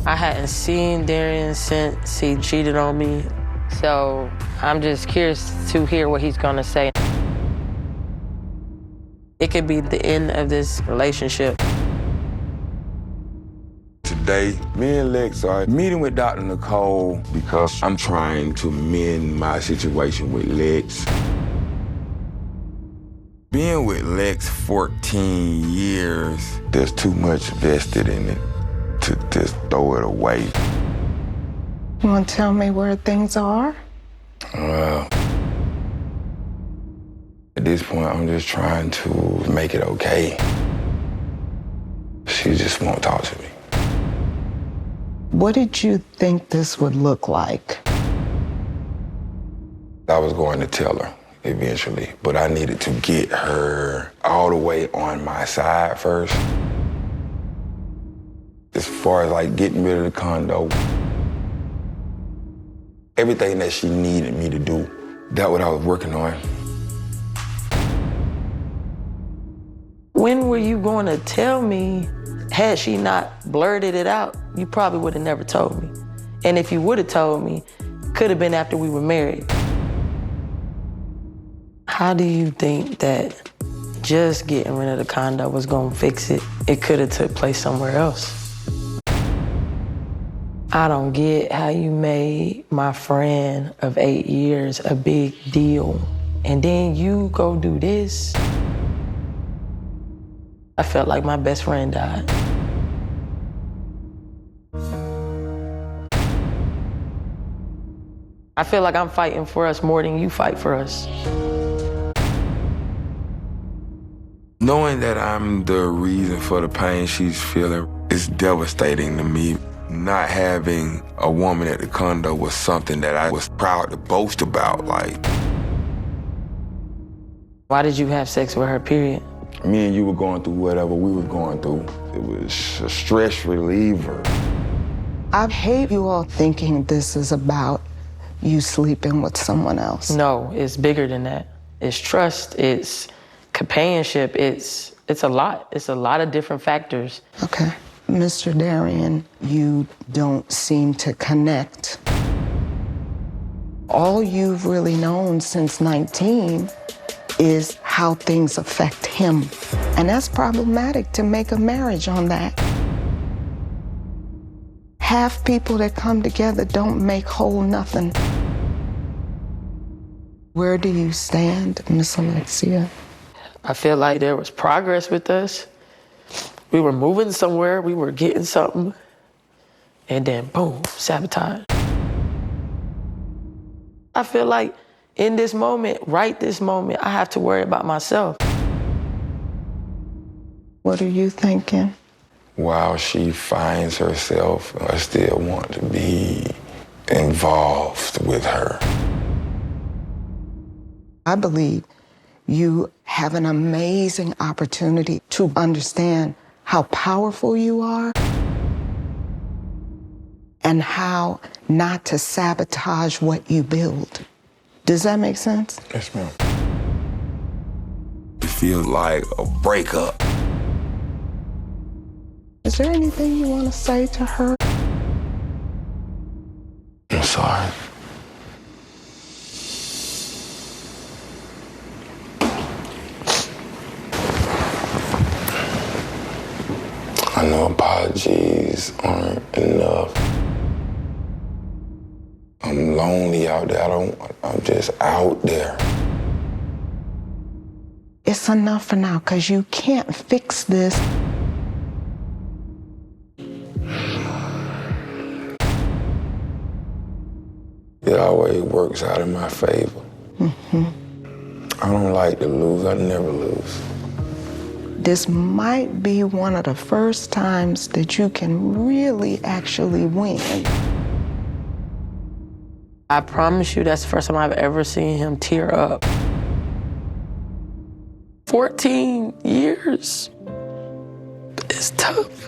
I hadn't seen Darion since he cheated on me, so I'm just curious to hear what he's gonna say. It could be the end of this relationship. Today, me and Lex are meeting with Dr. Nicole because I'm trying to mend my situation with Lex. Being with Lex 14 years, there's too much vested in it to just throw it away. You want to tell me where things are? At this point, I'm just trying to make it okay. She just won't talk to me. What did you think this would look like? I was going to tell her eventually, but I needed to get her all the way on my side first. As far as like getting rid of the condo, everything that she needed me to do, that's what I was working on. When were you going to tell me? Had she not blurted it out, you probably would have never told me. And if you would have told me, could have been after we were married. How do you think that just getting rid of the condo was gonna fix it? It could have took place somewhere else. I don't get how you made my friend of 8 years a big deal, and then you go do this. I felt like my best friend died. I feel like I'm fighting for us more than you fight for us. Knowing that I'm the reason for the pain she's feeling is devastating to me. Not having a woman at the condo was something that I was proud to boast about. Like, why did you have sex with her, period? Me and you were going through whatever we were going through. It was a stress reliever. I hate you all thinking this is about you sleeping with someone else. No, it's bigger than that. It's trust, it's companionship, it's a lot. It's a lot of different factors. Okay. Mr. Darion, you don't seem to connect. All you've really known since 19 is how things affect him. And that's problematic to make a marriage on that. Half people that come together don't make whole nothing. Where do you stand, Miss Alexia? I feel like there was progress with us. We were moving somewhere, we were getting something, and then boom, sabotage. I feel like in this moment, right this moment, I have to worry about myself. What are you thinking? While she finds herself, I still want to be involved with her. I believe you have an amazing opportunity to understand how powerful you are and how not to sabotage what you build. Does that make sense? Yes, ma'am. It feels like a breakup. Is there anything you want to say to her? I'm sorry. I know apologies aren't enough. I'm lonely out there. I'm just out there. It's enough for now, because you can't fix this. It always works out in my favor. I don't like to lose. I never lose. This might be one of the first times that you can really actually win. I promise you that's the first time I've ever seen him tear up. 14 years. It's tough.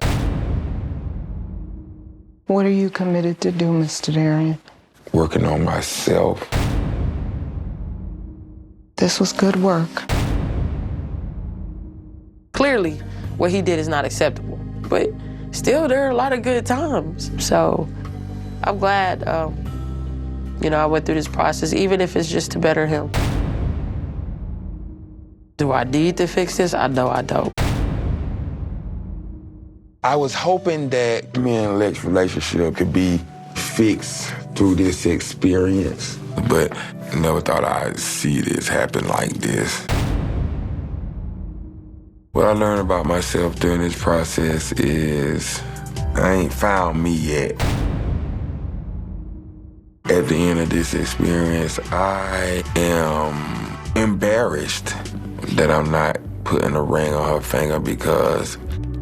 What are you committed to do, Mr. Darion? Working on myself. This was good work. Clearly, what he did is not acceptable, but still there are a lot of good times. So I'm glad, you know, I went through this process, even if it's just to better him. Do I need to fix this? I know I don't. I was hoping that me and Alex's relationship could be fixed through this experience, but never thought I'd see this happen like this. What I learned about myself during this process is I ain't found me yet. At the end of this experience, I am embarrassed that I'm not putting a ring on her finger because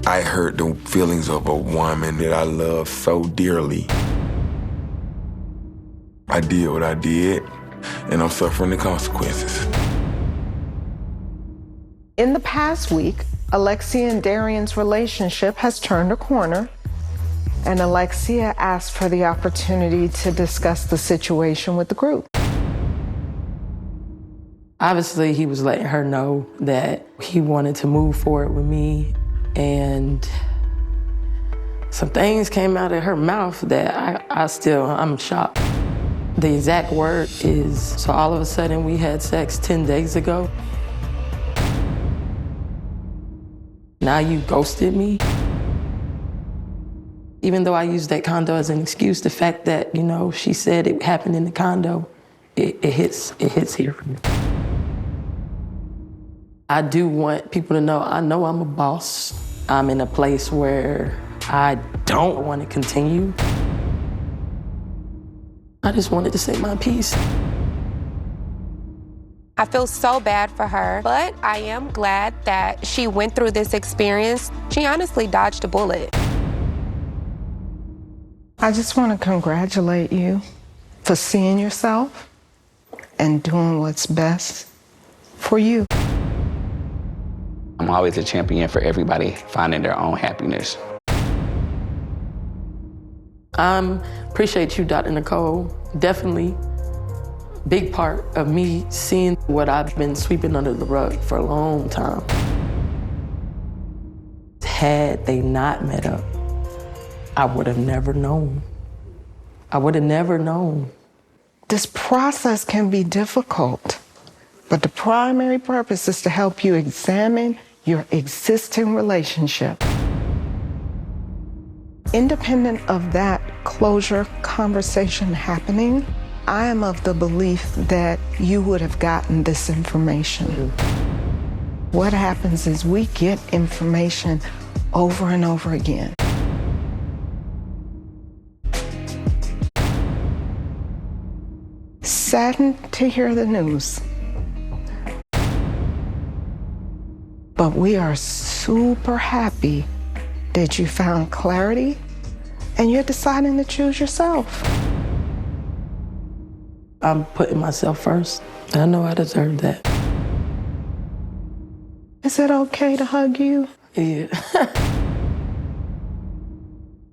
I hurt the feelings of a woman that I love so dearly. I did what I did, and I'm suffering the consequences. In the past week, Alexia and Darion's relationship has turned a corner, and Alexia asked for the opportunity to discuss the situation with the group. Obviously, he was letting her know that he wanted to move forward with me, and some things came out of her mouth that I'm shocked. The exact word is, so all of a sudden we had sex 10 days ago. Now you ghosted me. Even though I used that condo as an excuse, the fact that, you know, she said it happened in the condo, it hits here for me. I do want people to know I'm a boss. I'm in a place where I don't want to continue. I just wanted to say my piece. I feel so bad for her, but I am glad that she went through this experience. She honestly dodged a bullet. I just want to congratulate you for seeing yourself and doing what's best for you. I'm always a champion for everybody finding their own happiness. Appreciate you, Dr. Nicole. Definitely big part of me seeing what I've been sweeping under the rug for a long time. Had they not met up, I would have never known. I would have never known. This process can be difficult, but the primary purpose is to help you examine your existing relationship. Independent of that closure conversation happening, I am of the belief that you would have gotten this information. What happens is we get information over and over again. Saddened to hear the news, but we are super happy that you found clarity and you're deciding to choose yourself. I'm putting myself first. I know I deserve that. Is it okay to hug you? Yeah.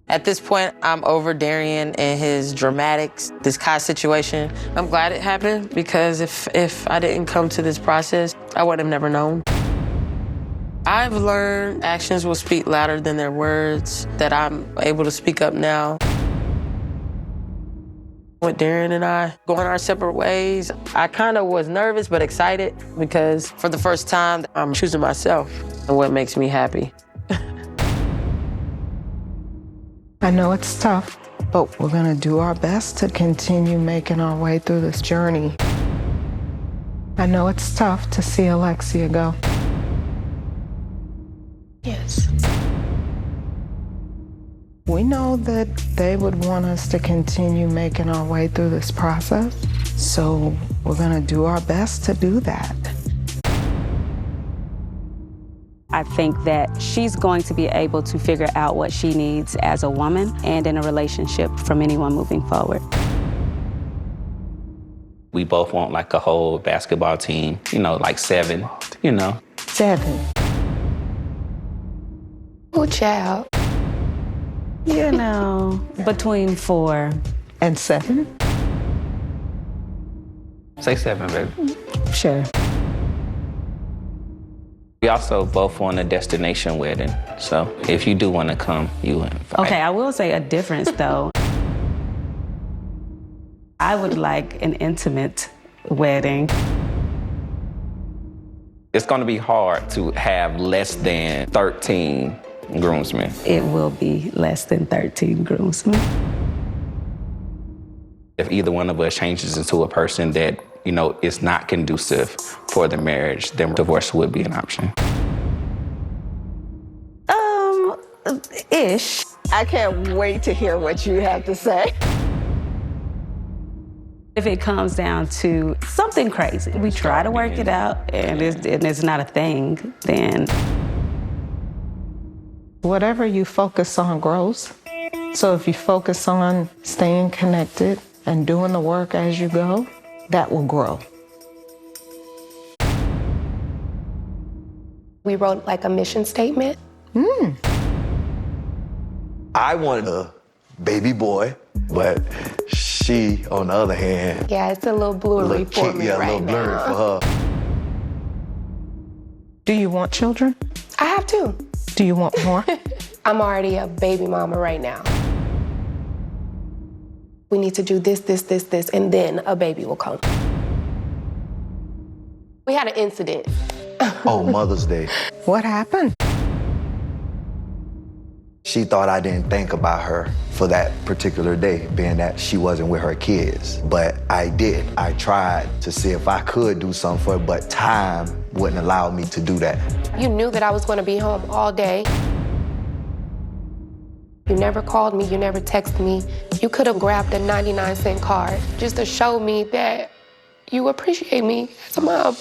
At this point, I'm over Darion and his dramatics, this Kai situation. I'm glad it happened because if I didn't come to this process, I would have never known. I've learned actions will speak louder than their words, that I'm able to speak up now. With Darion and I going our separate ways, I kind of was nervous but excited because for the first time, I'm choosing myself and what makes me happy. I know it's tough, but we're gonna do our best to continue making our way through this journey. I know it's tough to see Alexia go. Yes. We know that they would want us to continue making our way through this process, so we're gonna do our best to do that. I think that she's going to be able to figure out what she needs as a woman and in a relationship from anyone moving forward. We both want like a whole basketball team, you know, like 7, you know. 7. Oh, child. You know, between 4 and 7? Say 7, baby. Sure. We also both want a destination wedding. So if you do want to come, you invite. Okay, I will say a difference though. I would like an intimate wedding. It's going to be hard to have less than 13 groomsmen. It will be less than 13 groomsmen. If either one of us changes into a person that, you know, is not conducive for the marriage, then divorce would be an option. Ish. I can't wait to hear what you have to say. If it comes down to something crazy, we try to work it out and it's not a thing, then. Whatever you focus on grows. So if you focus on staying connected and doing the work as you go, that will grow. We wrote like a mission statement. I wanted a baby boy, but she, on the other hand, Yeah, it's a little blurry for me a right little blurry now. for her. Do you want children? I have two. Do you want more? I'm already a baby mama right now. We need to do this, and then a baby will come. We had an incident. Oh, Mother's Day. What happened? She thought I didn't think about her for that particular day, being that she wasn't with her kids. But I did. I tried to see if I could do something for her, but time wouldn't allow me to do that. You knew that I was going to be home all day. You never called me, you never texted me. You could have grabbed a 99-cent card just to show me that you appreciate me as a mom.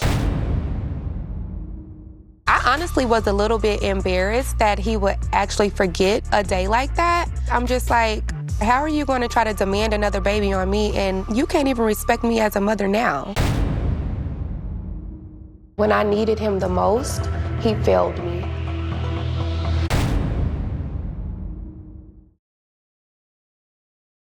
I honestly was a little bit embarrassed that he would actually forget a day like that. I'm just like, how are you going to try to demand another baby on me and you can't even respect me as a mother now? When I needed him the most, he failed me.